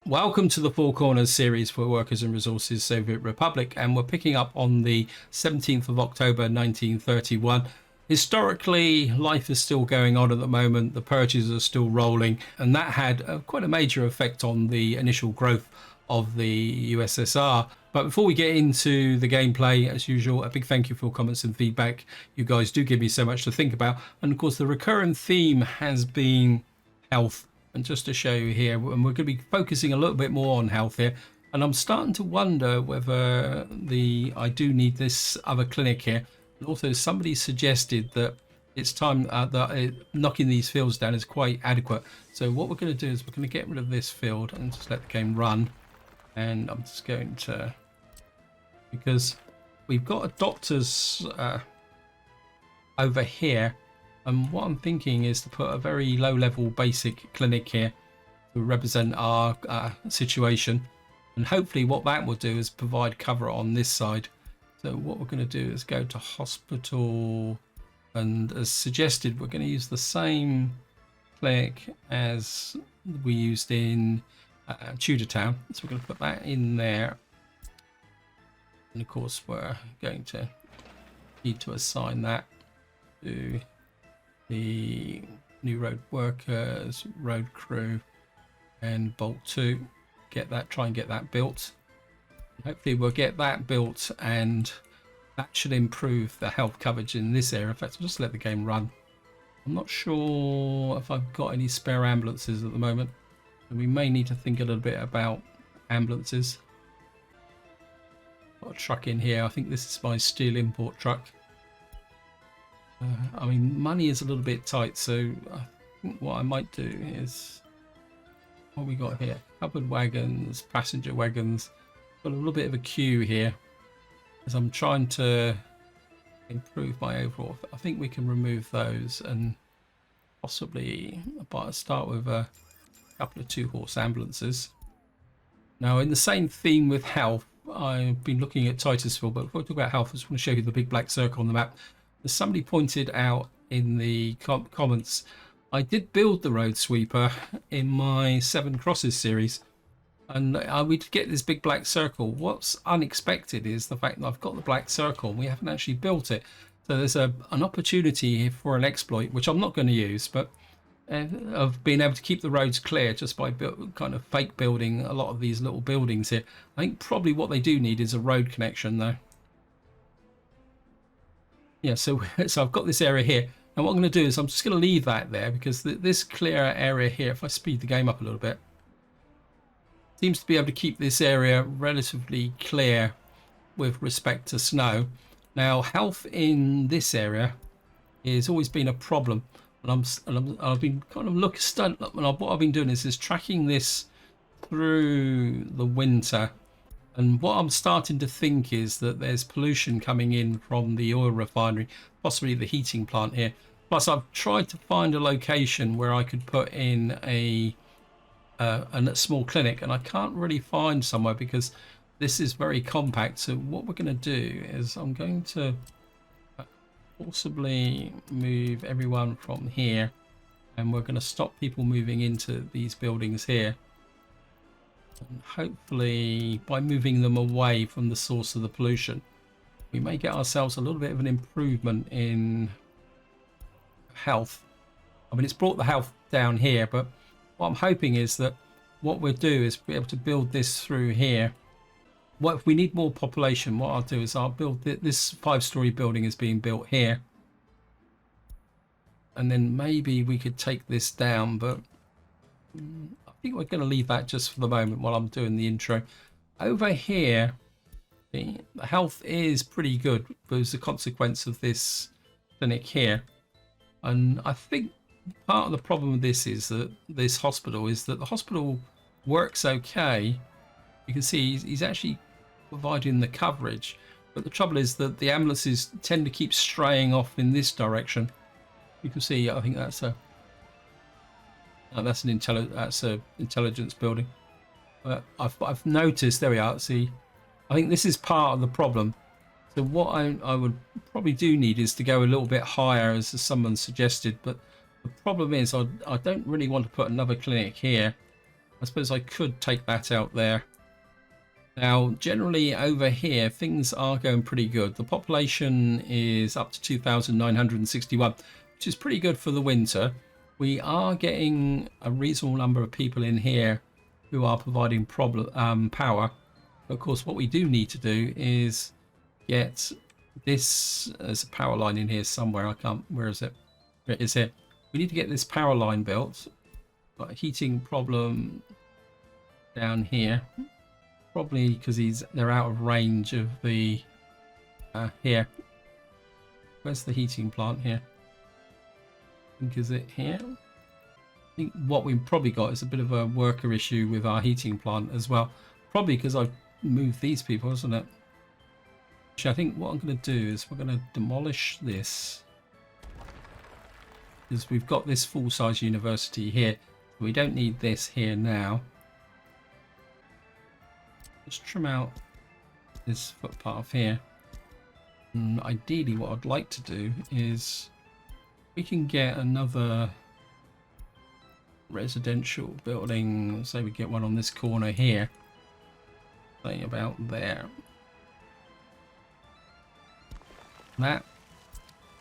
Welcome to the Four Corners series for Workers and Resources Soviet Republic, and we're picking up on the 17th of October 1931. Historically, life is still going on at the moment, the purges are still rolling, and that had quite a major effect on the initial growth of the USSR. But before we get into the gameplay, as usual, a big thank you for your comments and feedback. You guys do give me so much to think about. And of course, the recurring theme has been health. And just to show you here, and we're going to be focusing a little bit more on health here. And I'm starting to wonder whether I do need this other clinic here. And also, somebody suggested that it's time that knocking these fields down is quite adequate. So what we're going to do is we're going to get rid of this field and just let the game run. And I'm just going to, because we've got a doctor's over here. And what I'm thinking is to put a very low-level basic clinic here to represent our situation. And hopefully what that will do is provide cover on this side. So what we're going to do is go to hospital. And as suggested, we're going to use the same clinic as we used in Tudor Town. So we're going to put that in there. And of course, we're going to need to assign that to the new road workers, road crew, and bolt 2. Try and get that built. Hopefully we'll get that built, and that should improve the health coverage in this area. In fact, I'll just let the game run. I'm not sure if I've got any spare ambulances at the moment, and we may need to think a little bit about ambulances. Got a truck in here. I think this is my steel import truck. I mean, money is a little bit tight, so I think what I might do is, what we got here? Covered wagons, passenger wagons. Got a little bit of a queue here, as I'm trying to improve my overall. I think we can remove those and possibly start with a couple of 2-horse ambulances. Now, in the same theme with health, I've been looking at Titusville, but before I talk about health, I just want to show you the big black circle on the map. As somebody pointed out in the comments, I did build the road sweeper in my 7 Crosses series, and we did get this big black circle. What's unexpected is the fact that I've got the black circle and we haven't actually built it. So there's an opportunity here for an exploit, which I'm not going to use, but of being able to keep the roads clear just by kind of fake building a lot of these little buildings here. I think probably what they do need is a road connection though. Yeah, so I've got this area here, and what I'm going to do is I'm just going to leave that there, because this clear area here, if I speed the game up a little bit, seems to be able to keep this area relatively clear with respect to snow. Now, health in this area has always been a problem, and I've been kind of what I've been doing is tracking this through the winter. And what I'm starting to think is that there's pollution coming in from the oil refinery, possibly the heating plant here. Plus, I've tried to find a location where I could put in a small clinic, and I can't really find somewhere because this is very compact. So what we're going to do is I'm going to possibly move everyone from here, and we're going to stop people moving into these buildings here. And hopefully by moving them away from the source of the pollution, we may get ourselves a little bit of an improvement in health. I mean, it's brought the health down here, but what I'm hoping is that what we'll do is be able to build this through here. What if we need more population? What I'll do is I'll build this 5-story building is being built here, and then maybe we could take this down, but I think we're going to leave that just for the moment while I'm doing the intro. Over here, the health is pretty good as a consequence of this clinic here. And I think part of the problem with this is that the hospital works okay. You can see he's actually providing the coverage. But the trouble is that the ambulances tend to keep straying off in this direction. You can see, I think that's an intelligence building. But I've noticed, there we are. See, I think this is part of the problem. So what I would probably do need is to go a little bit higher, as someone suggested. But the problem is I don't really want to put another clinic here. I suppose I could take that out there. Now, generally over here, things are going pretty good. The population is up to 2,961, which is pretty good for the winter. We are getting a reasonable number of people in here who are providing power. Of course, what we do need to do is get this as a power line in here somewhere. I can't, where is it? It is here. We need to get this power line built. Got a heating problem down here. Probably because they're out of range of the here. Where's the heating plant here? I think is it here? I think what we've probably got is a bit of a worker issue with our heating plant as well. Probably because I've moved these people, isn't it? Actually, I think what I'm going to do is we're going to demolish this. Because we've got this full-size university here. We don't need this here now. Just trim out this footpath here. And ideally what I'd like to do is we can get another residential building. Say we get one on this corner here. Say about there. That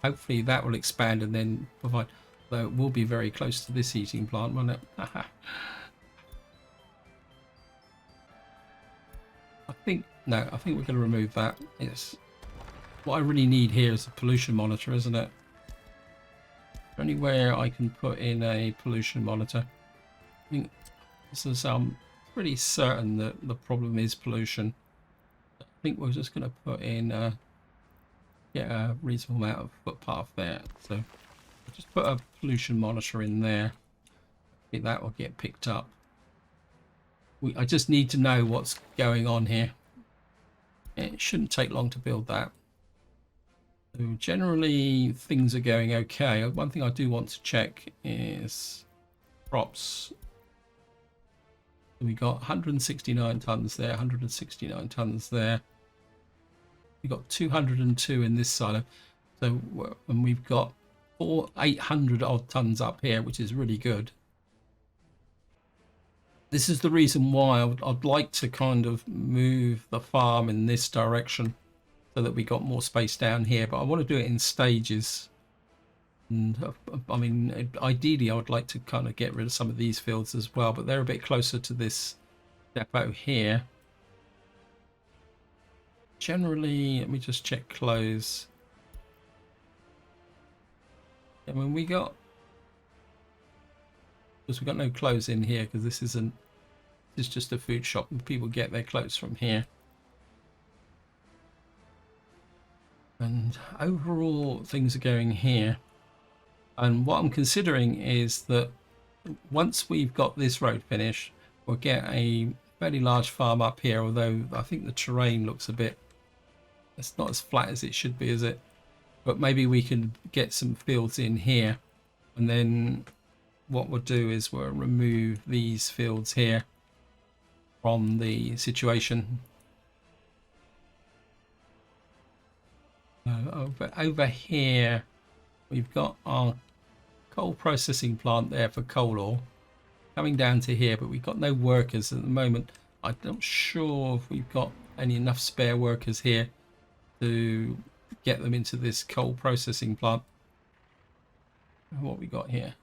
hopefully that will expand and then provide, though it will be very close to this heating plant, won't it? I think we're going to remove that. It's what I really need here is a pollution monitor, isn't it? Anywhere I can put in a pollution monitor. I think this is, I'm pretty certain that the problem is pollution. I think we're just going to put in get a reasonable amount of footpath there. So I'll just put a pollution monitor in there. I think that will get picked up. I just need to know what's going on here. It shouldn't take long to build that. So generally things are going okay. One thing I do want to check is crops. We got 169 tons there, 169 tons there. We've got 202 in this silo. So, and we've got 800 odd tons up here, which is really good. This is the reason why I'd like to kind of move the farm in this direction so that we got more space down here, but I want to do it in stages. And I mean, ideally I would like to kind of get rid of some of these fields as well, but they're a bit closer to this depot here. Generally, let me just check close. And when we got, because we've got no clothes in here, because this is just a food shop and people get their clothes from here. And overall things are going here. And what I'm considering is that once we've got this road finished, we'll get a fairly large farm up here, although I think the terrain looks a bit, it's not as flat as it should be, is it? But maybe we can get some fields in here, and then what we'll do is we'll remove these fields here from the situation. Over here we've got our coal processing plant there for coal ore coming down to here, but we've got no workers at the moment. I'm not sure if we've got enough spare workers here to get them into this coal processing plant. What we got here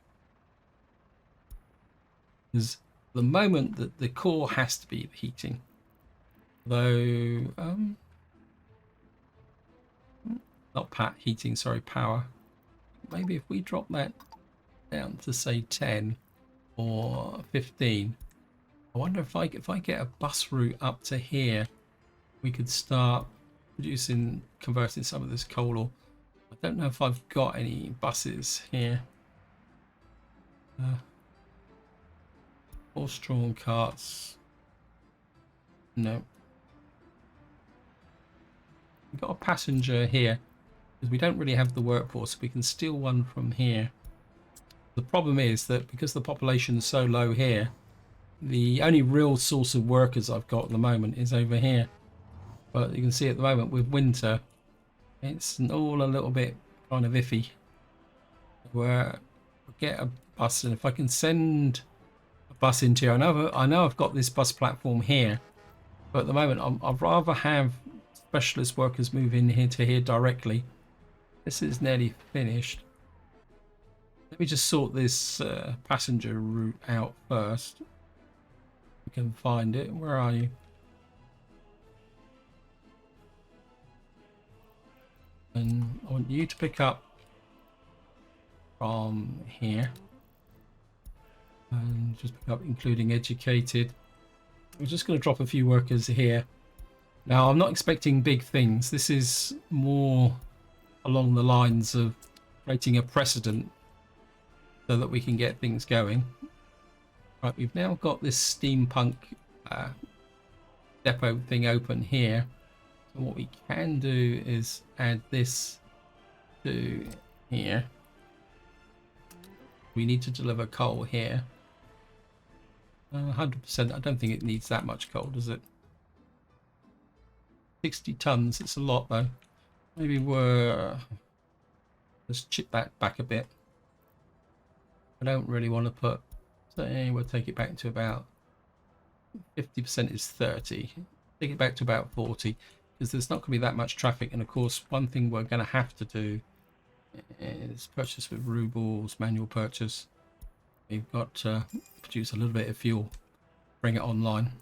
is the moment that the core has to be the heating, though not heating, sorry, power. Maybe if we drop that down to say 10 or 15, I wonder if I get a bus route up to here, we could start converting some of this coal ore. I don't know if I've got any buses here. Horse-drawn carts. No. We've got a passenger here because we don't really have the workforce, so we can steal one from here. The problem is that because the population is so low here, the only real source of workers I've got at the moment is over here. But you can see at the moment with winter, it's all a little bit kind of iffy. Where we get a bus, and if I can send a bus into here. I know I've got this bus platform here, but at the moment I'd rather have specialist workers move in here to here directly. This is nearly finished. Let me just sort this passenger route out first. We can find it. Where are you? And I want you to pick up from here. And just pick up including educated. We're just going to drop a few workers here. Now, I'm not expecting big things. This is more along the lines of creating a precedent so that we can get things going. Right, we've now got this steampunk depot thing open here. So what we can do is add this to here. We need to deliver coal here. 100%. I don't think it needs that much coal, does it? 60 tons. It's a lot, though. Maybe let's chip that back a bit. I don't really want to put. So we'll take it back to about 50% is 30. Take it back to about 40 because there's not going to be that much traffic. And of course, one thing we're going to have to do is purchase with rubles, manual purchase. We've got to produce a little bit of fuel, bring it online,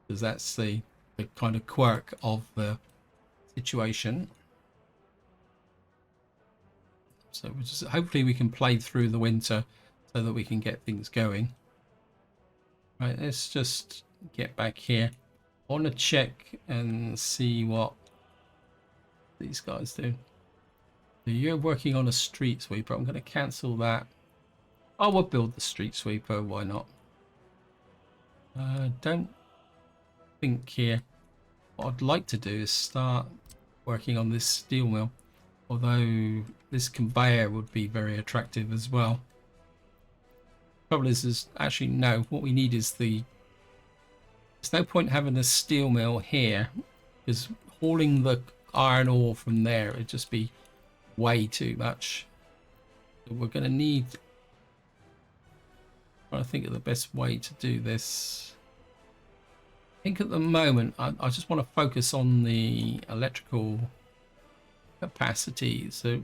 because that's the kind of quirk of the situation. So hopefully we can play through the winter so that we can get things going. Right, let's just get back here. I want to check and see what these guys do. So you're working on a street sweeper. I'm going to cancel that. I will build the street sweeper. Why not? Don't think here. What I'd like to do is start working on this steel mill. Although this conveyor would be very attractive as well. Trouble is actually no. What we need is there's no point having a steel mill here because hauling the iron ore from there would just be way too much. So we're going to need. I think of the best way to do this. I think at the moment I just want to focus on the electrical capacity. So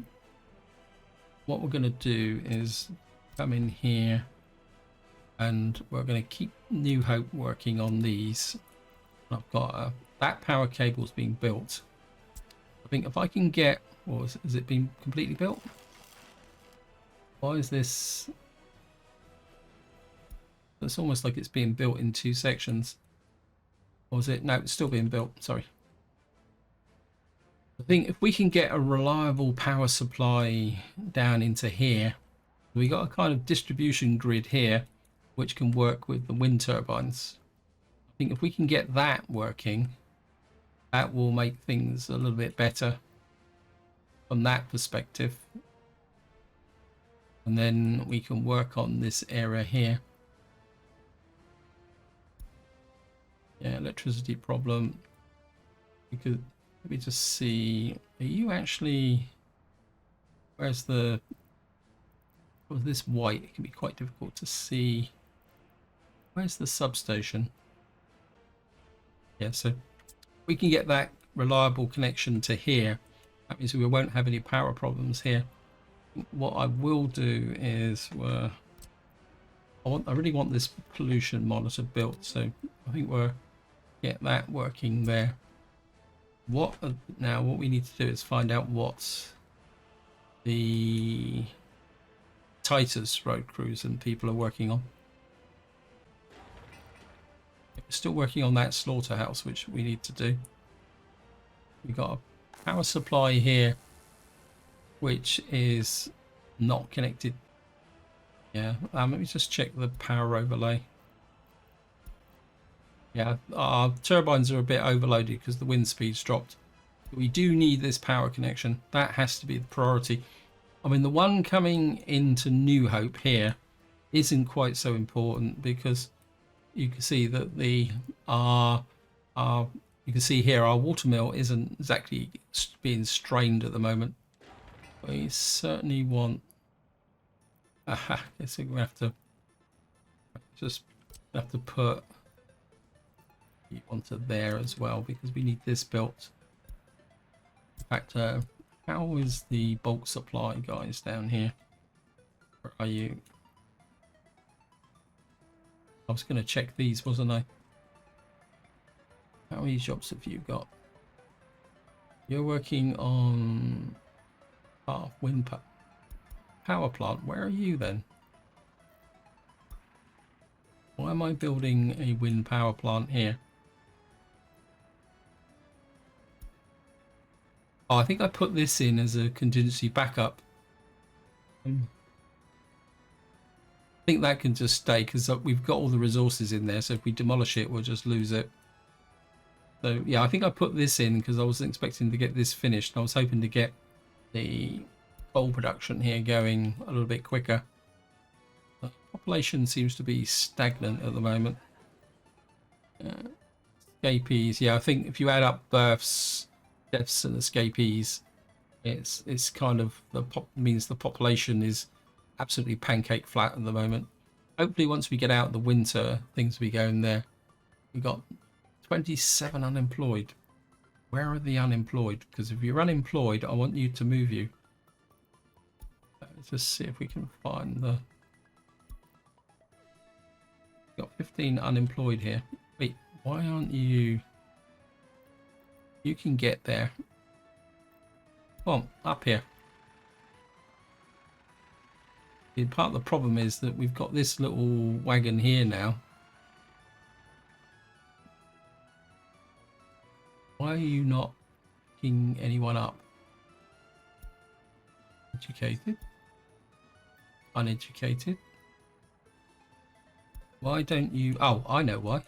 what we're going to do is come in here and we're going to keep New Hope working on these. I've got that power cable's being built. I think if I can get, or has it been completely built? Why is this? It's almost like it's being built in two sections. Or is it? No, it's still being built. Sorry. I think if we can get a reliable power supply down into here, we got a kind of distribution grid here, which can work with the wind turbines. I think if we can get that working, that will make things a little bit better from that perspective. And then we can work on this area here. Yeah, electricity problem. We could, let me just see. Are you actually, where's the, well, this white, it can be quite difficult to see. Where's the substation? Yeah, so we can get that reliable connection to here. That means we won't have any power problems here. What I will do is I really want this pollution monitor built, so I think we'll get that working there. Now what we need to do is find out what the Titus road crews and people are working on. We're still working on that slaughterhouse, which we need to do. We've got a power supply here which is not connected. Yeah, let me just check the power overlay. Yeah, our turbines are a bit overloaded because the wind speed's dropped. But we do need this power connection. That has to be the priority. I mean, the one coming into New Hope here isn't quite so important because you can see that you can see here our watermill isn't exactly being strained at the moment. We certainly want Aha, guess we're gonna have to put you onto there as well because we need this built. In fact, how is the bulk supply guys down here? Where are you? I was going to check these, wasn't I? How many jobs have you got? You're working on wind power plant. Where are you then? Why am I building a wind power plant here? Oh, I think I put this in as a contingency backup. I think that can just stay because we've got all the resources in there. So if we demolish it, we'll just lose it. So yeah, I think I put this in because I wasn't expecting to get this finished. I was hoping to get the coal production here going a little bit quicker. The population seems to be stagnant at the moment. Escapees, yeah, I think if you add up births, deaths, and escapees, it's kind of means the population is absolutely pancake flat at the moment. Hopefully, once we get out of the winter, things will be going there. We got 27 unemployed. Where are the unemployed? Because if you're unemployed, I want you to move you. Let's just see if we can find the. Got 15 unemployed here. Wait, why aren't you? You can get there. Come on, up here. Part of the problem is that we've got this little wagon here now. Why are you not picking anyone up? Educated? Uneducated? Why don't you... Oh, I know why.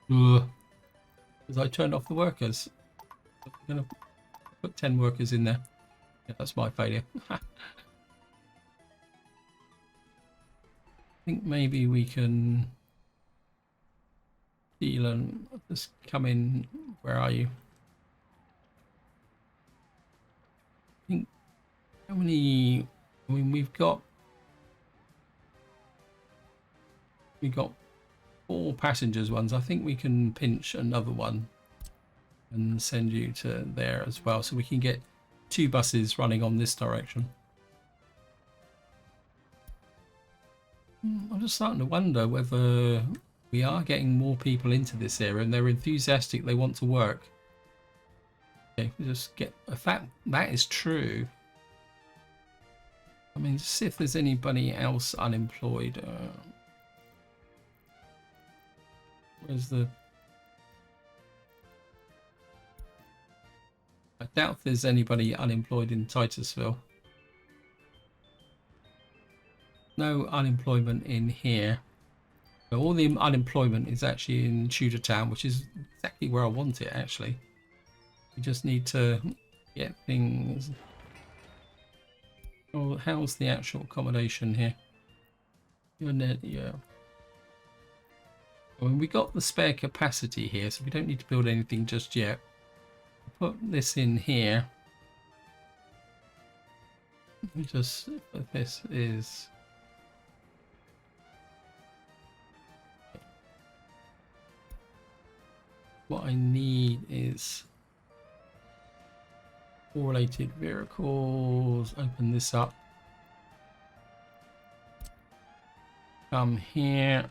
Because I turned off the workers. I'm going to put 10 workers in there. Yeah, that's my failure. I think maybe we can deal and just come in. Where are you? I think how many? I mean, we've got 4 passengers ones. I think we can pinch another one and send you to there as well, so we can get 2 buses running on this direction. I'm just starting to wonder whether we are getting more people into this area and they're enthusiastic, they want to work. Okay, we just get if that is true. I mean, see if there's anybody else unemployed. Where's the... I doubt there's anybody unemployed in Titusville. No unemployment in here. So all the unemployment is actually in Tudor Town, which is exactly where I want it actually. We just need to get things. Oh, how's the actual accommodation here? Yeah. I mean, we got the spare capacity here, so we don't need to build anything just yet. Put this in here. We just this is. What I need is correlated vehicles. Open this up. Come here.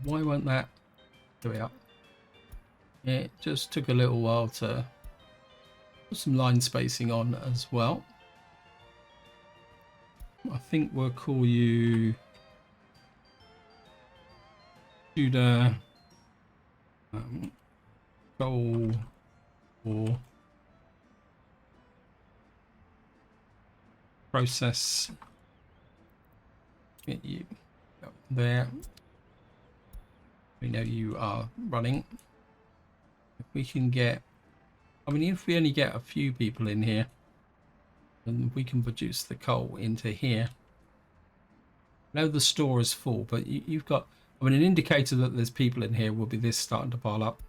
Why won't that go up? It just took a little while to put some line spacing on as well. I think we'll call you Tudor goal or process. Get you up there. We know you are running. If we can get, I mean, if we only get a few people in here, then we can produce the coal into here. I know the store is full, but you've got, I mean, an indicator that there's people in here will be this starting to pile up.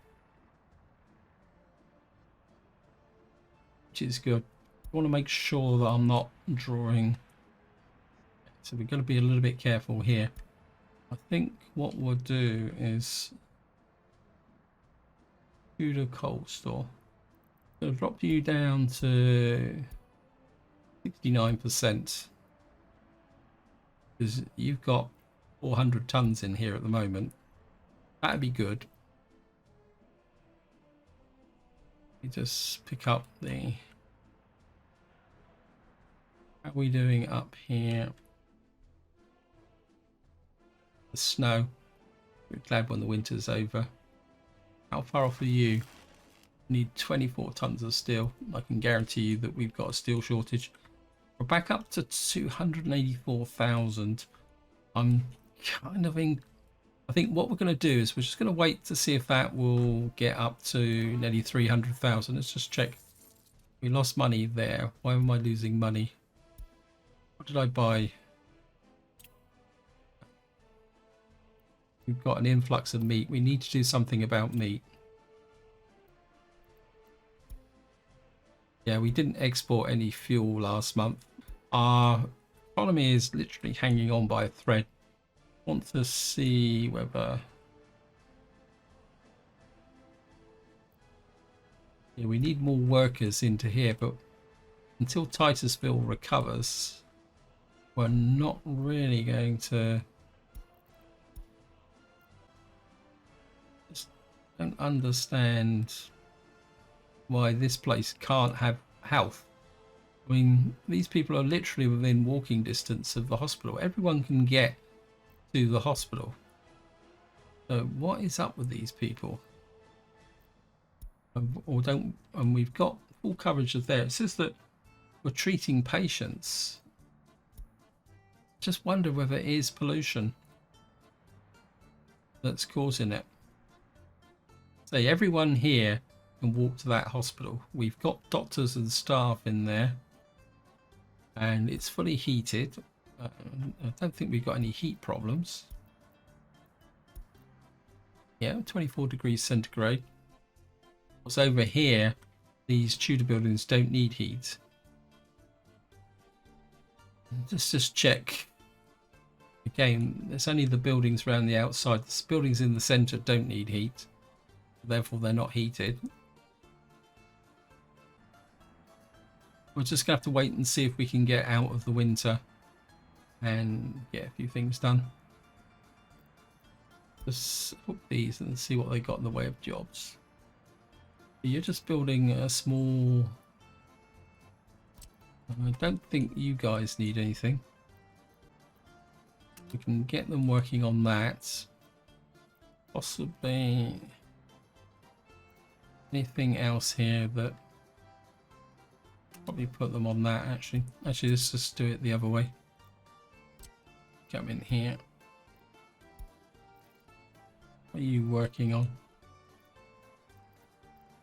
which is good. I want to make sure that I'm not drawing, so we're going to be a little bit careful here. I think what we'll do is do the coal store. I'll drop you down to 69% because you've got 400 tons in here at the moment. That'd be good. You just pick up the, how are we doing up here? The snow. We're glad when the winter's over. How far off are you? Need 24 tons of steel. I can guarantee you that we've got a steel shortage. We're back up to 284,000. I'm kind of in. I think what we're going to do is we're just going to wait to see if that will get up to nearly 300,000. Let's just check. We lost money there. Why am I losing money? What did I buy? We've got an influx of meat. We need to do something about meat. Yeah, we didn't export any fuel last month. Our economy is literally hanging on by a thread. I want to see whether... Yeah, we need more workers into here, but until Titusville recovers, we're not really going to... Just don't understand why this place can't have health. I mean, these people are literally within walking distance of the hospital. Everyone can get to the hospital. So what is up with these people? Or don't, and we've got full coverage of there. It says that we're treating patients. Just wonder whether it is pollution that's causing it. Say everyone here can walk to that hospital. We've got doctors and staff in there, and it's fully heated. I don't think we've got any heat problems. Yeah, 24 degrees centigrade. What's over here, these Tudor buildings don't need heat. Let's just check. Again, there's only the buildings around the outside. The buildings in the centre don't need heat. Therefore, they're not heated. We're just going to have to wait and see if we can get out of the winter and get a few things done. Just hook these and see what they got in the way of jobs. You're just building a small... I don't think you guys need anything. We can get them working on that. Possibly anything else here that... Probably put them on that actually. Actually, let's just do it the other way. Come in here. What are you working on?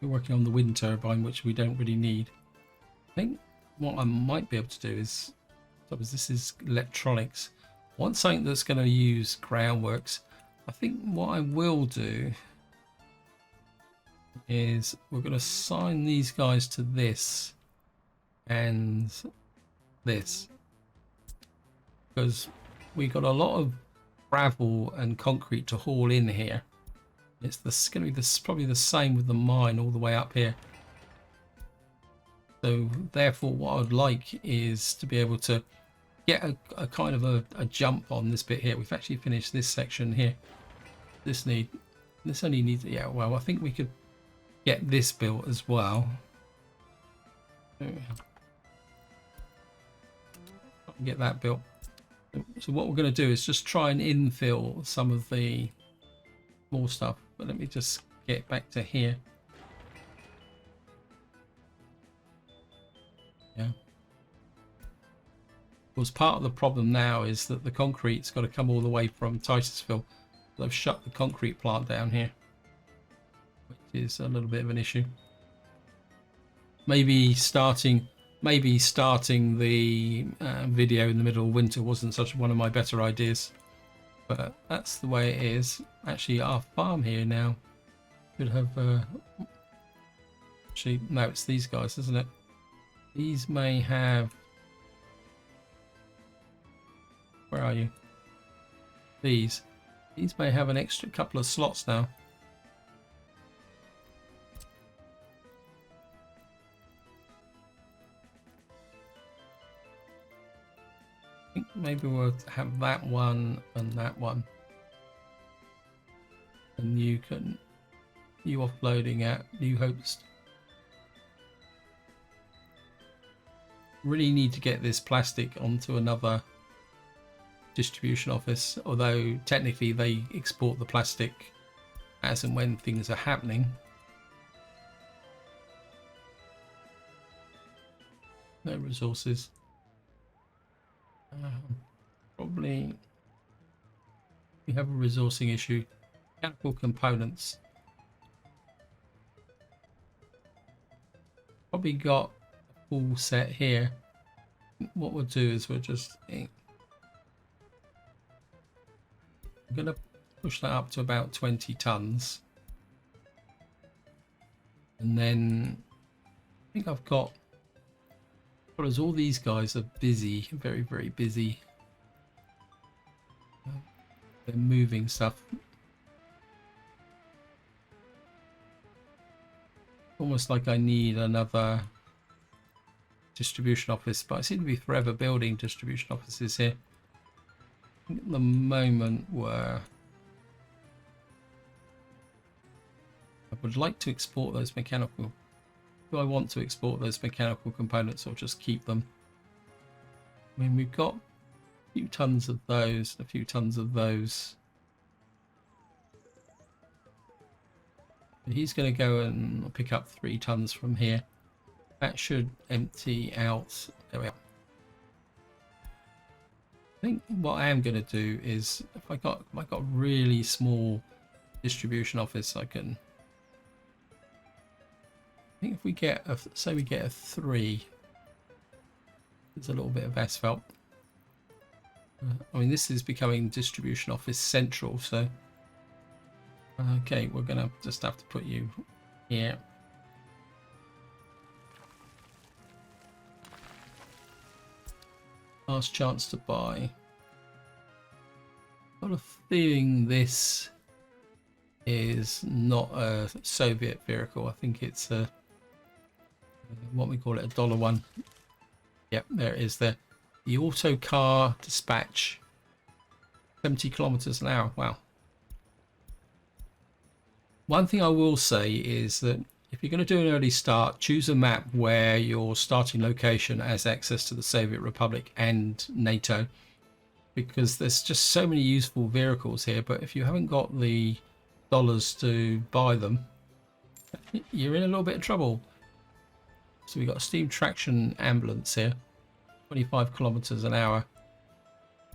You're working on the wind turbine, which we don't really need. I think what I might be able to do is, suppose this is electronics. I want something that's going to use groundworks. I think what I will do is we're going to assign these guys to this and this, because we got a lot of gravel and concrete to haul in here. It's going to be probably the same with the mine all the way up here. So therefore what I'd like is to be able to get a kind of a jump on this bit here. We've actually finished this section here. This only needs, yeah, well, I think we could get this built as well. Get that built. So what we're going to do is just try and infill some of the more stuff. But let me just get back to here. Yeah. Because part of the problem now is that the concrete's got to come all the way from Titusville. They've shut the concrete plant down here, which is a little bit of an issue. Maybe starting the video in the middle of winter wasn't such one of my better ideas, but that's the way it is. Actually, our farm here now should have actually, no, it's these guys, isn't it? These may have... Where are you? These may have an extra couple of slots now. I think maybe we'll have that one and that one. And you offloading at New Hopes. Really need to get this plastic onto another distribution office, although technically they export the plastic as and when things are happening. No resources. Probably we have a resourcing issue. Mechanical components. Probably got a full set here. What we'll do is we'll just... I'm going to push that up to about 20 tons. And then I think I've got... Because all these guys are busy, very, very busy. They're moving stuff. Almost like I need another distribution office, but I seem to be forever building distribution offices here. At the moment, I would like to export those mechanical. Do I want to export those mechanical components or just keep them? I mean, we've got a few tons of those, a few tons of those. He's going to go and pick up 3 tons from here. That should empty out. There we are. I think what I am going to do is, if I got a really small distribution office, I can. I think if we get say we get a 3, there's a little bit of asphalt. I mean, this is becoming distribution office central, so. Okay, we're gonna just have to put you here. Last chance to buy. Got a feeling this is not a Soviet vehicle. I think it's a what we call it, a $1. Yep, there it is. The auto car dispatch, 70 kilometers an hour. Wow. One thing I will say is that if you're going to do an early start, choose a map where your starting location has access to the Soviet Republic and NATO, because there's just so many useful vehicles here, but if you haven't got the dollars to buy them, you're in a little bit of trouble. So we've got a steam traction ambulance here, 25 kilometers an hour.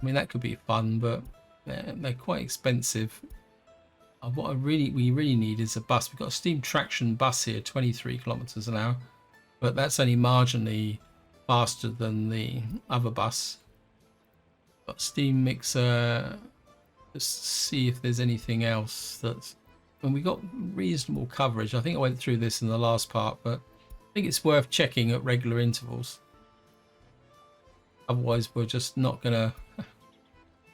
I mean, that could be fun, but they're quite expensive. What we really need is a bus. We've got a steam traction bus here, 23 kilometers an hour, but that's only marginally faster than the other bus. Got steam mixer. Just see if there's anything else that's. When we got reasonable coverage, I think I went through this in the last part, but I think it's worth checking at regular intervals. Otherwise, we're just not gonna.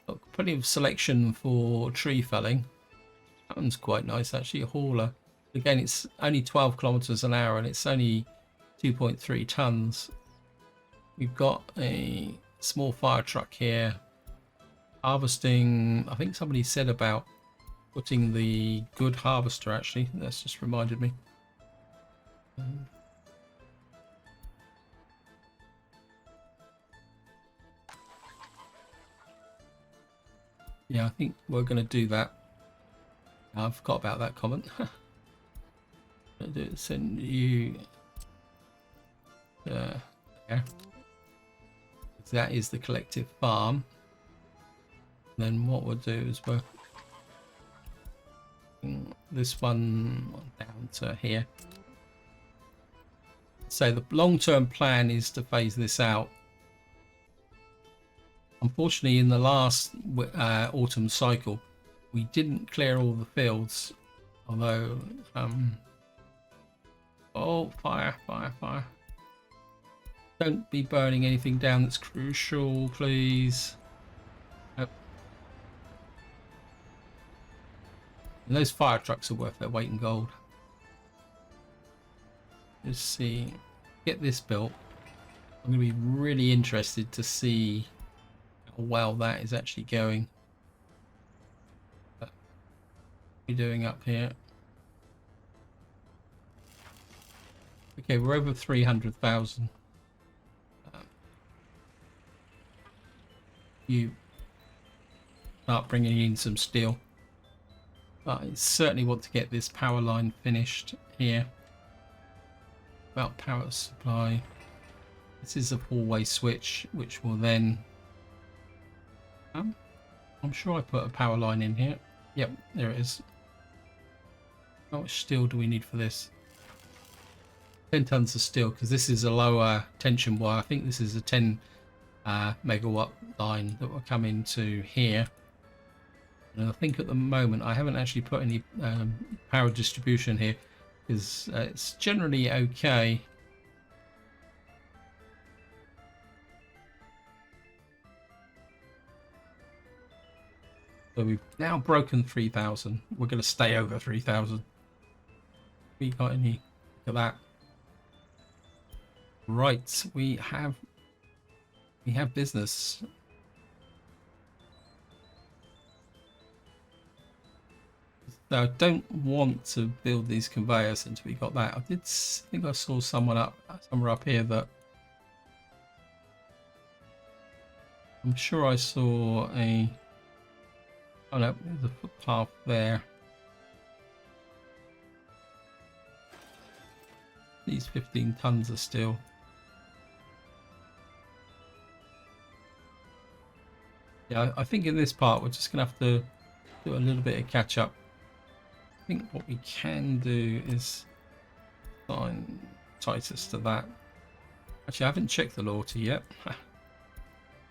Got plenty of selection for tree felling. That one's quite nice, actually, a hauler. Again, it's only 12 kilometers an hour and it's only 2.3 tons. We've got a small fire truck here. Harvesting, I think somebody said about putting the good harvester, actually. That's just reminded me. Yeah, I think we're going to do that. I forgot about that comment. Send you there. That is the collective farm. Then what we'll do is we'll this one down to here. So the long-term plan is to phase this out. Unfortunately, in the last autumn cycle, we didn't clear all the fields, although oh, fire. Don't be burning anything down that's crucial, please. Oh. And those fire trucks are worth their weight in gold. Let's see. Get this built. I'm going to be really interested to see how well that is actually going. What are we doing up here? Okay, we're over 300,000. You start bringing in some steel. But I certainly want to get this power line finished here. About power supply. This is a four-way switch, which will then... I'm sure I put a power line in here. Yep, there it is. How much steel do we need for this? 10 tons of steel, because this is a lower tension wire. I think this is a 10 megawatt line that will come into here. And I think at the moment I haven't actually put any power distribution here, because it's generally okay. So we've now broken 3,000. We're going to stay over 3,000. We got any? Look at that. Right, we have business. So I don't want to build these conveyors until we got that. I think I saw somewhere up here that I'm sure I saw a. Oh no, there's a footpath there. These 15 tons of steel. Yeah, I think in this part we're just going to have to do a little bit of catch up. I think what we can do is assign Titus to that. Actually, I haven't checked the loyalty yet.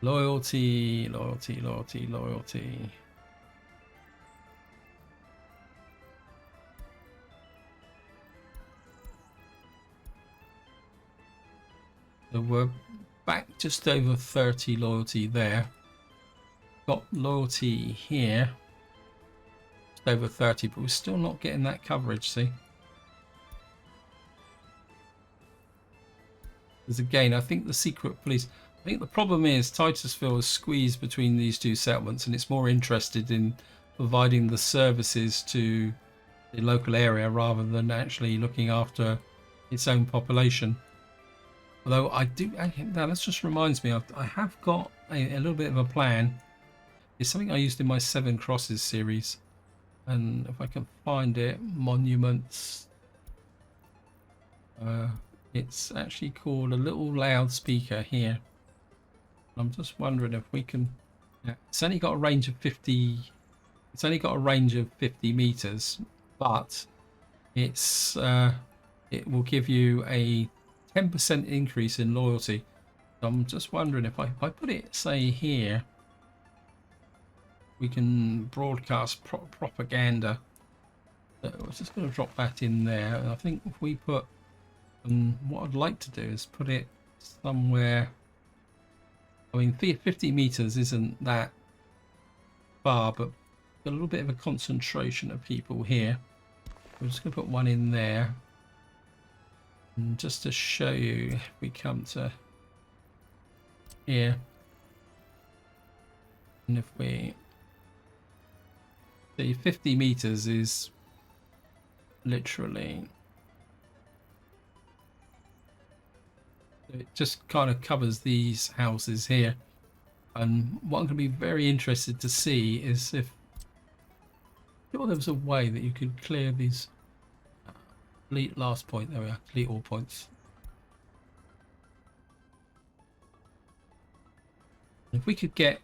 Loyalty, loyalty, loyalty, loyalty. So we're back just over 30 loyalty there. Got loyalty here. Just over 30, but we're still not getting that coverage, see? Because again, I think the secret police... I think the problem is Titusville is squeezed between these two settlements, and it's more interested in providing the services to the local area rather than actually looking after its own population. Although I do... Now, that just reminds me, I have got a little bit of a plan. It's something I used in my Seven Crosses series. And if I can find it, monuments. It's actually called a little loudspeaker here. I'm just wondering if we can... Yeah, it's only got a range of 50... It's only got a range of 50 meters, but it's it will give you a 10% increase in loyalty. So I'm just wondering if I put it, say, here, we can broadcast propaganda. So we're just going to drop that in there. And I think if we put, what I'd like to do is put it somewhere. I mean, 50 meters isn't that far, but got a little bit of a concentration of people here. We're just going to put one in there. And just to show you, if we come to here, and if we see 50 meters is literally, it just kind of covers these houses here. And what I'm going to be very interested to see is if there was a way that you could clear these. Delete last point, there we are, delete all points. If we could get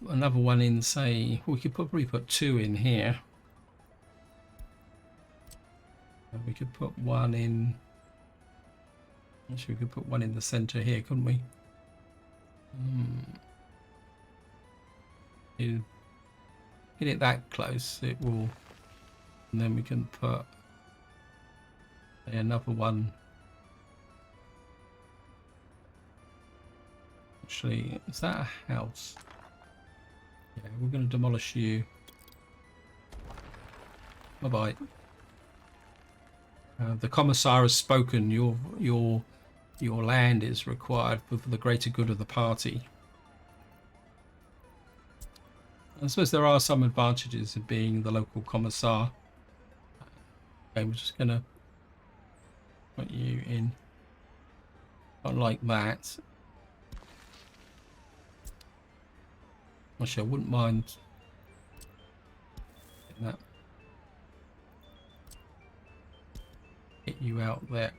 another one in, say, we could probably put two in here. And we could put one in, actually we could put one in the center here, couldn't we? You get it that close, it will, and then we can put another one actually, is that a house? Yeah, we're going to demolish you. Bye bye. The commissar has spoken. Your land is required for the greater good of the party. I suppose there are some advantages of being the local commissar. Okay, we're just going to put you in. Not like that. Actually, I wouldn't mind getting that. Get you out there.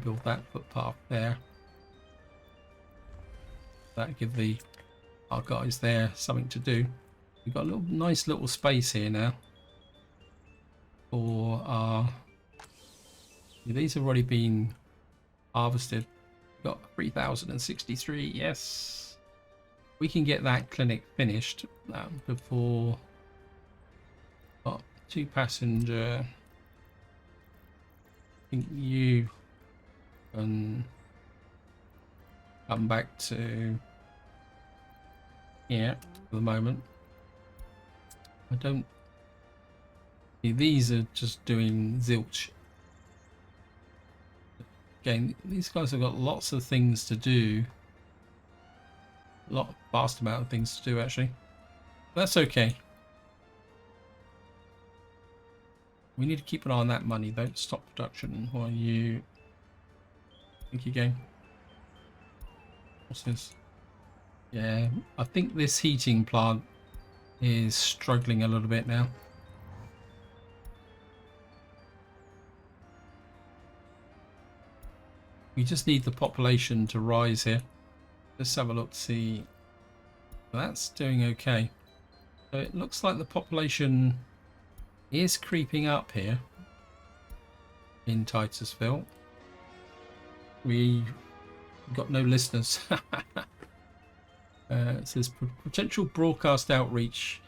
Build that footpath there. That give our guys there something to do. We've got a nice little space here now for our. These have already been harvested. We've got 3,063. Yes, we can get that clinic finished before. Got 2 passenger. I think you can come back to here for the moment. I don't. These are just doing zilch. Again, these guys have got lots of things to do. Vast amount of things to do actually. That's okay. We need to keep an eye on that money. Don't stop production while you. Thank you, game. What's this? Yeah, I think this heating plant is struggling a little bit now. We just need the population to rise here. Let's have a look to see. That's doing okay. So it looks like the population is creeping up here in Titusville. We got no listeners. It says potential broadcast outreach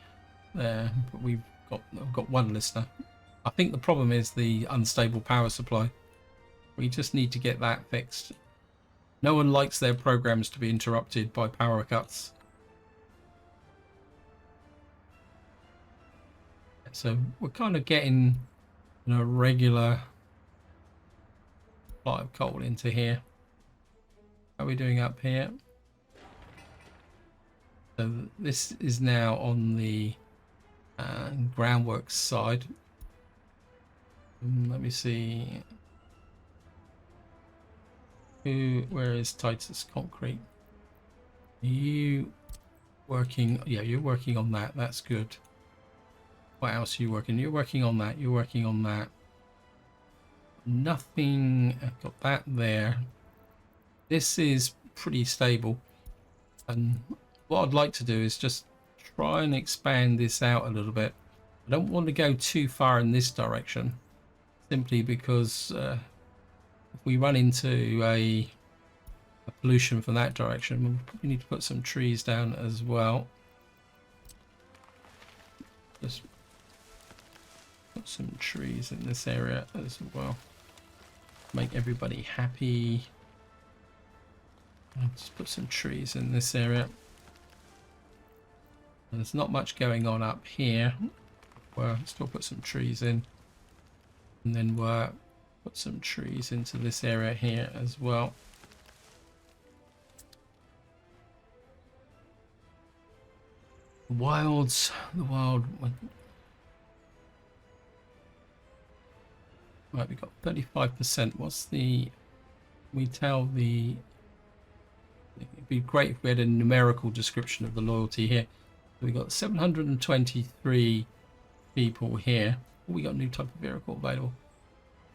there, but I've got 1 listener. I think the problem is the unstable power supply. We just need to get that fixed. No one likes their programs to be interrupted by power cuts. So we're kind of getting a regular supply of coal into here. How are we doing up here? So this is now on the groundworks side. Let me see. Where is Titus Concrete? Are you working? Yeah, you're working on that. That's good. What else are you working? You're working on that. You're working on that. Nothing. I've got that there. This is pretty stable. And what I'd like to do is just try and expand this out a little bit. I don't want to go too far in this direction, simply because if we run into a pollution from that direction, we'll probably need to put some trees down as well. Just put some trees in this area as well. Make everybody happy. I'll just put some trees in this area. And there's not much going on up here. We'll still put some trees in. And then we'll put some trees into this area here as well. The wild one. Right, we got 35%. What's the? We tell the. It'd be great if we had a numerical description of the loyalty here. We got 723 people here. We got a new type of vehicle available.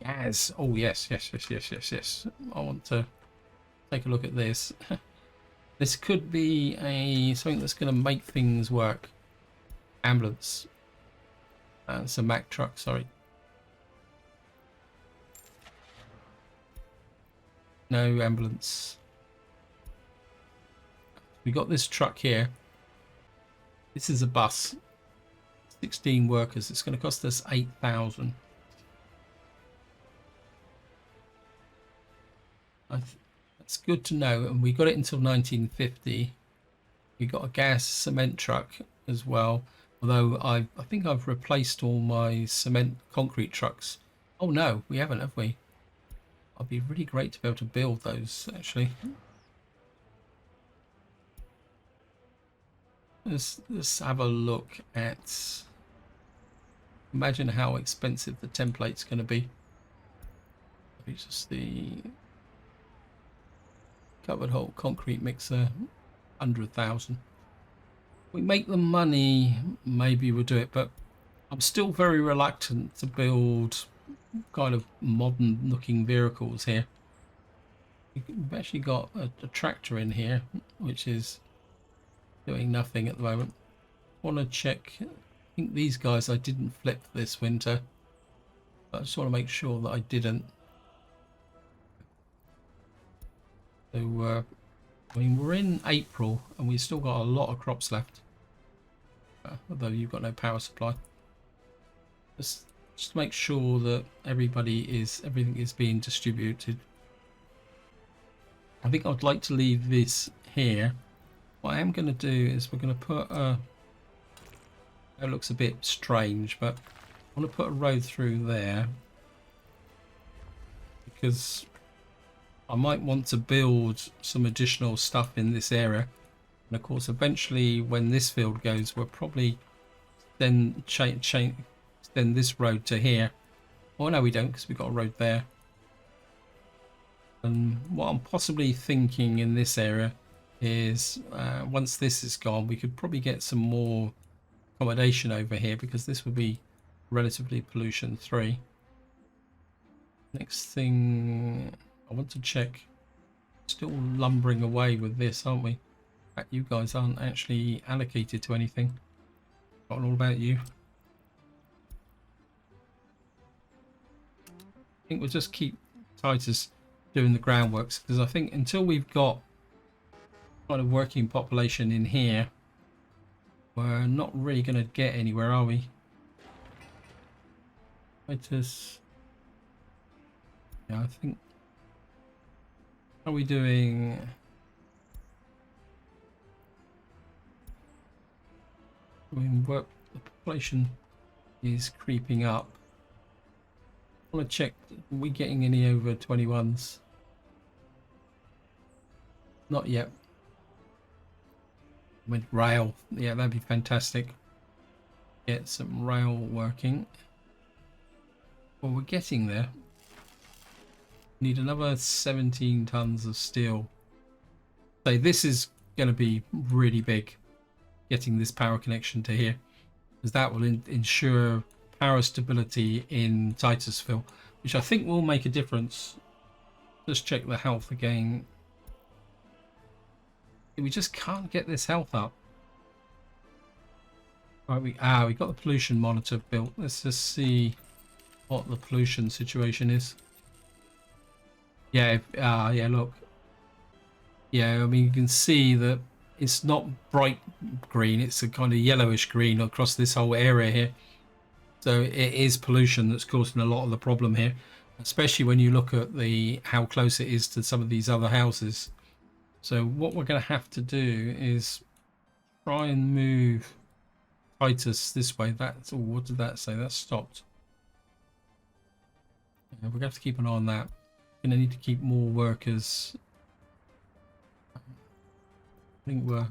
Yes. Oh yes. I want to take a look at this. This could be something that's going to make things work. Ambulance. It's a Mack truck. Sorry. No ambulance. We got this truck here. This is a bus. 16 workers. It's going to cost us 8,000. That It's good to know. And we got it until 1950. We got a gas cement truck as well. Although I think I've replaced all my cement concrete trucks. Oh no, we haven't, have we? It'd be really great to be able to build those, actually. Let's have a look at... Imagine how expensive the template's going to be. It's just the covered hole concrete mixer, 100,000. We make the money, maybe we'll do it, but I'm still very reluctant to build kind of modern looking vehicles here. We've actually got a tractor in here, which is doing nothing at the moment. I want to check. I think these guys I didn't flip this winter, but I just want to make sure that I didn't. So I mean, we're in April and we've still got a lot of crops left, although you've got no power supply. Just make sure that everything is being distributed. I think I'd like to leave this here. What I am going to do is we're going to put a... It looks a bit strange, but I want to put a road through there because I might want to build some additional stuff in this area. And of course, eventually when this field goes, we'll probably then extend this road to here. Oh no, we don't, because we've got a road there. And what I'm possibly thinking in this area is once this is gone, we could probably get some more accommodation over here, because this would be relatively pollution free. Next thing I want to check, still lumbering away with this, aren't we? In fact, you guys aren't actually allocated to anything. Forgotten all about you. I think we'll just keep Titus doing the groundworks, because I think until we've got kind of working population in here, we're not really going to get anywhere, are we? Titus. Yeah, I think. How are we doing? I mean, the population is creeping up. I want to check, are we getting any over 21s? Not yet. With rail, yeah, that'd be fantastic. Get some rail working. Well, we're getting there. Need another 17 tons of steel. So this is going to be really big, getting this power connection to here, because that will ensure power stability in Titusville, which I think will make a difference. Just check the health again. We just can't get this health up. Right, we got the pollution monitor built. Let's just see what the pollution situation is. Yeah, yeah, look. Yeah, I mean, you can see that it's not bright green, it's a kind of yellowish green across this whole area here. So it is pollution that's causing a lot of the problem here, especially when you look at how close it is to some of these other houses. So what we're going to have to do is try and move Titus this way. That's, oh, what did that say? That stopped. Yeah, we're going to have to keep an eye on that. Going to need to keep more workers. I think we're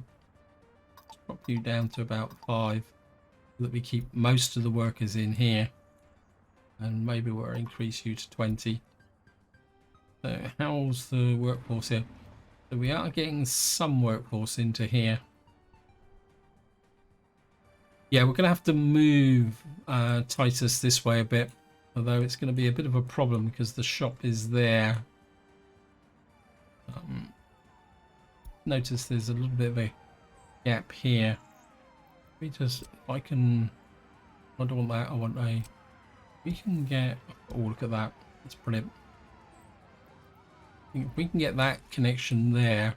drop you down to about 5, so that we keep most of the workers in here, and maybe we'll increase you to 20. So how's the workforce here? So we are getting some workforce into here. Yeah, we're going to have to move Titus this way a bit, although it's going to be a bit of a problem because the shop is there. Notice there's a little bit of a gap here. If I can, I don't want that, I want a, we can get, oh, look at that, that's brilliant. If we can get that connection there,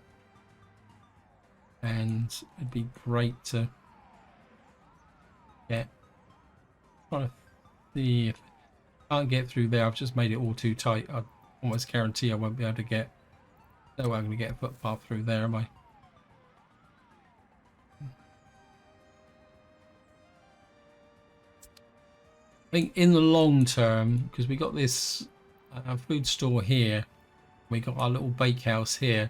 and it'd be great to get, trying to see if I can't get through there. I've just made it all too tight. I almost guarantee I won't be able to get No way I'm going to get a footpath through there, am I? I think in the long term, because we got this food store here, we got our little bakehouse here.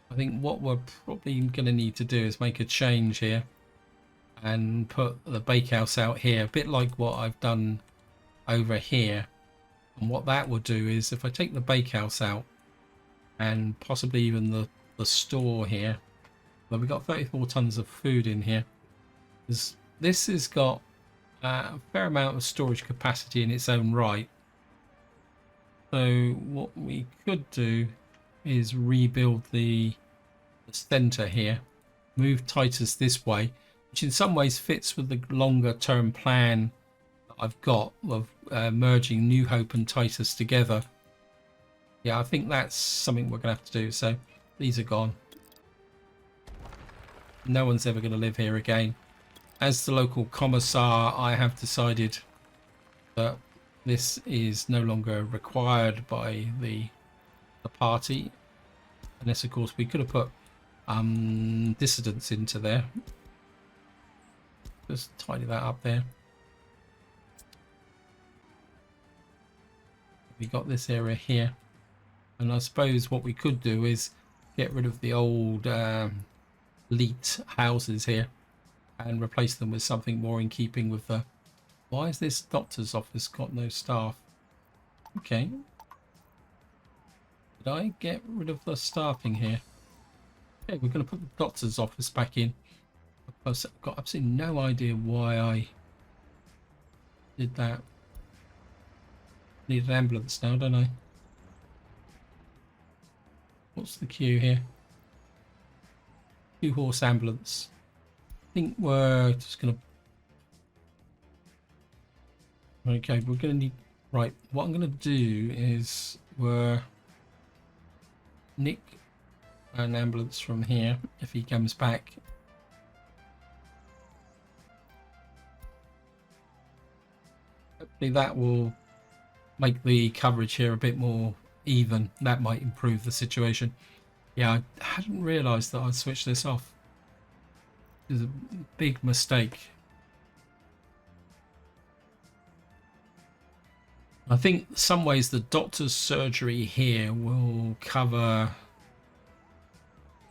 I think what we're probably going to need to do is make a change here and put the bakehouse out here, a bit like what I've done over here. And what that will do is if I take the bakehouse out and possibly even the store here, well, we've got 34 tons of food in here. This has got a fair amount of storage capacity in its own right. So what we could do is rebuild the center here, move Titus this way, which in some ways fits with the longer term plan that I've got of merging New Hope and Titus together. Yeah, I think that's something we're gonna have to do. So these are gone. No one's ever going to live here again. As the local commissar, I have decided that this is no longer required by the party, unless of course we could have put dissidents into there. Just tidy that up there. We got this area here, and I suppose what we could do is get rid of the old elite houses here and replace them with something more in keeping with the... Why is this doctor's office got no staff? Okay. Did I get rid of the staffing here? Okay, we're going to put the doctor's office back in. I've got absolutely no idea why I did that. Need an ambulance now, don't I? What's the queue here? 2-horse ambulance. I think we're just going to... Okay, we're going to need... Right, what I'm going to do is we're... nick an ambulance from here if he comes back. Hopefully that will make the coverage here a bit more even. That might improve the situation. Yeah, I hadn't realised that I'd switched this off. It was a big mistake. I think in some ways the doctor's surgery here will cover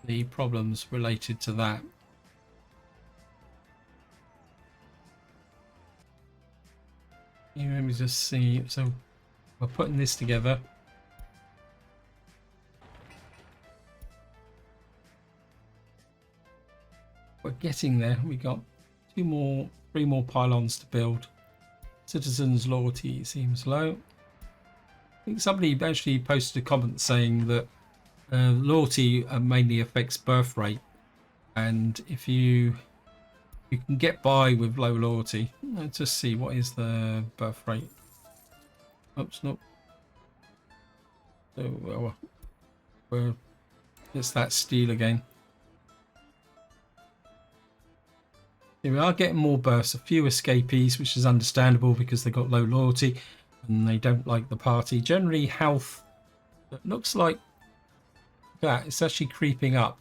the problems related to that. Let me just see. So we're putting this together. We're getting there. We got 3 more pylons to build. Citizens' loyalty seems low. I think somebody actually posted a comment saying that loyalty mainly affects birth rate, and if you can get by with low loyalty. Let's just see, what is the birth rate? Oops, no. So it's that steel again. Here we are getting more births, a few escapees, which is understandable because they got low loyalty and they don't like the party. Generally, health, it looks like that it's actually creeping up.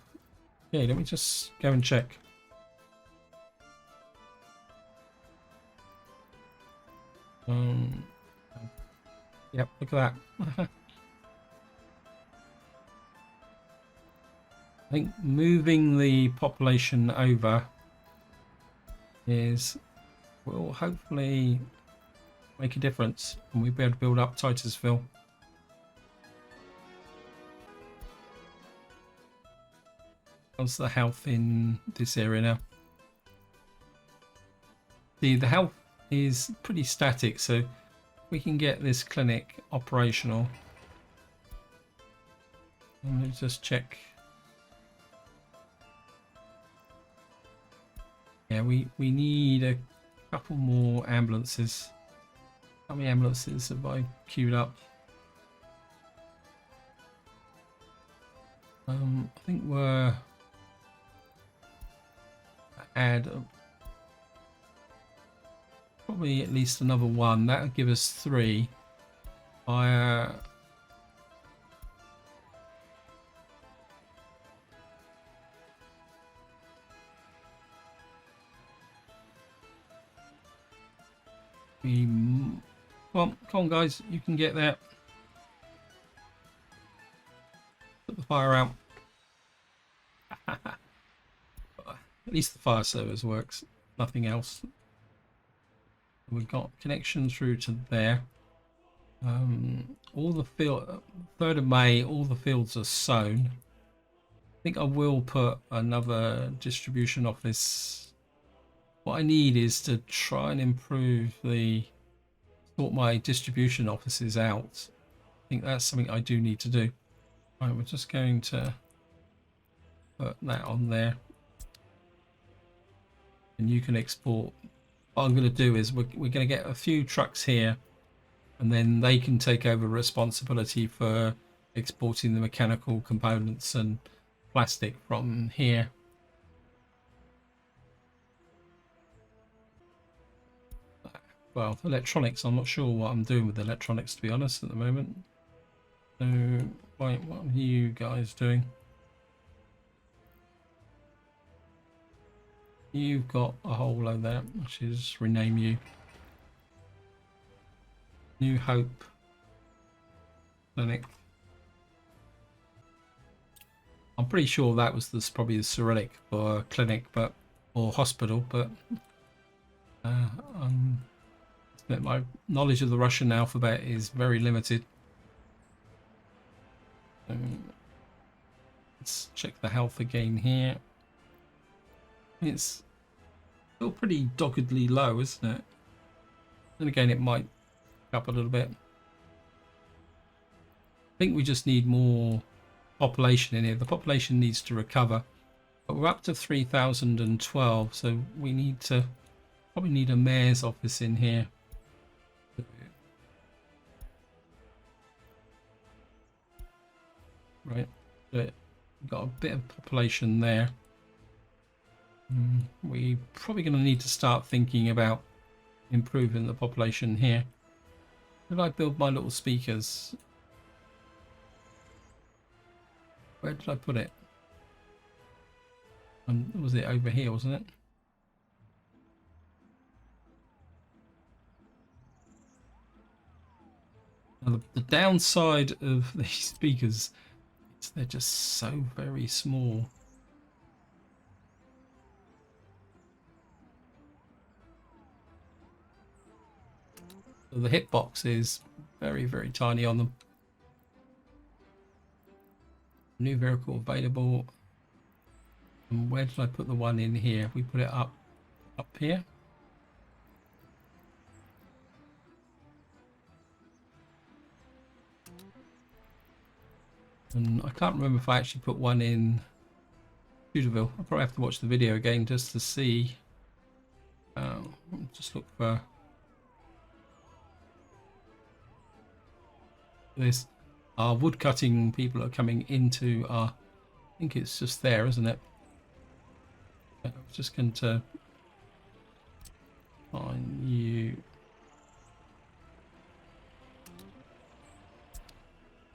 Okay, let me just go and check. Yep, look at that. I think moving the population over will hopefully make a difference, and we'll be able to build up Titusville. How's the health in this area now? See, the health is pretty static, so we can get this clinic operational. Let me just check. Yeah, we need a couple more ambulances. How many ambulances have I queued up? I think we're add probably at least another one. That would give us 3. Well, come on, guys, you can get there. Put the fire out. At least the fire service works. Nothing else. We've got connection through to there. All the field, 3rd of May, all the fields are sown. I think I will put another distribution office. What I need is to try and improve sort my distribution offices out. I think that's something I do need to do. Right, we're just going to put that on there. And you can export. What I'm going to do is we're going to get a few trucks here, and then they can take over responsibility for exporting the mechanical components and plastic from here. Well, electronics, I'm not sure what I'm doing with electronics, to be honest, at the moment. So, right, what are you guys doing? You've got a whole load there, which is rename you. New Hope Clinic. I'm pretty sure that was probably the Cyrillic for clinic, or hospital, but my knowledge of the Russian alphabet is very limited. Let's check the health again here. It's still pretty doggedly low, isn't it? And again, it might pick up a little bit. I think we just need more population in here. The population needs to recover, but we're up to 3012, so we need to probably need a mayor's office in here. Right, but we've got a bit of population there. We're probably going to need to start thinking about improving the population here. Did I build my little speakers? Where did I put it? Was it over here, wasn't it? Now the downside of these speakers is they're just so very small. So the hitbox is very, very tiny on them. New vehicle available. And where did I put the one in here? We put it up here. And I can't remember if I actually put one in Tudorville. I'll probably have to watch the video again just to see. Just look for this. Our wood cutting people are coming into our, I think it's just there, isn't it? I'm just going to find you.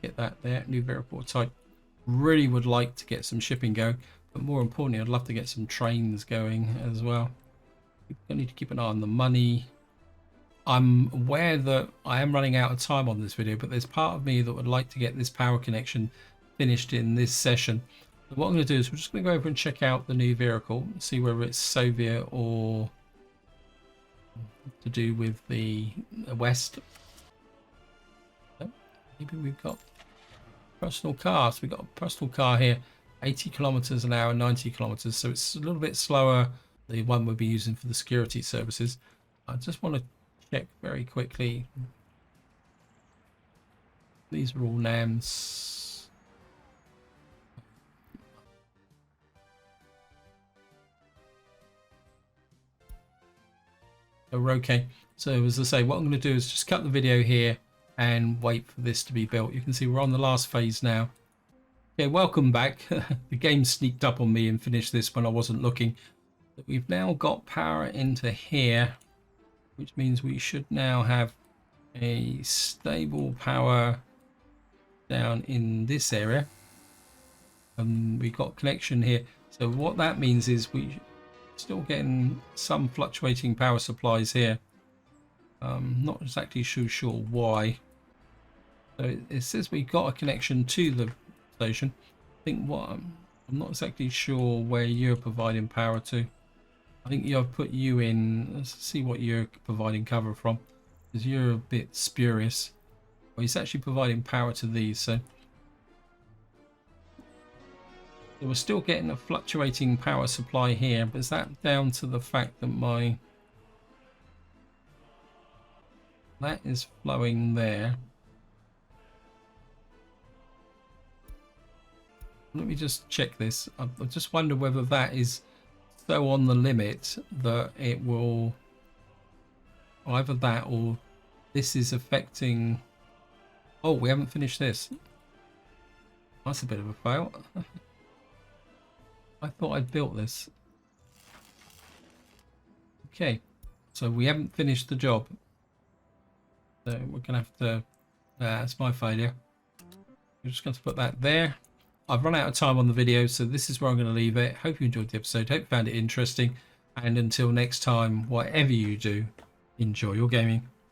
Get that there, new vehicle type. Really would like to get some shipping going, but more importantly, I'd love to get some trains going as well. I need to keep an eye on the money. I'm aware that I am running out of time on this video, but there's part of me that would like to get this power connection finished in this session. So what I'm going to do is we're just going to go over and check out the new vehicle, see whether it's Soviet or to do with the West. Maybe we've got personal cars. We've got a personal car here, 80 kilometers an hour, 90 kilometers. So it's a little bit slower. The one we'll be using for the security services. I just want to check very quickly. These are all NAMs. So we're okay. So as I say, what I'm going to do is just cut the video here and wait for this to be built. You can see we're on the last phase now. Okay, welcome back. The game sneaked up on me and finished this when I wasn't looking. But we've now got power into here, which means we should now have a stable power down in this area. And we've got connection here. So what that means is we're still getting some fluctuating power supplies here. Not exactly sure why. So it says we got a connection to the station. I think what I'm not exactly sure where you're providing power to. I think I've put you in. Let's see what you're providing cover from, because you're a bit spurious. Well, he's actually providing power to these, so we're still getting a fluctuating power supply here. But is that down to the fact that that is flowing there? Let me just check this. I just wonder whether that is so on the limit that it will either that or this is affecting. Oh, we haven't finished this. That's a bit of a fail. I thought I'd built this. Okay, so we haven't finished the job. So we're gonna have to. That's my failure. We're just going to put that there. I've run out of time on the video, so this is where I'm going to leave it. Hope you enjoyed the episode. Hope you found it interesting. And until next time, whatever you do, enjoy your gaming.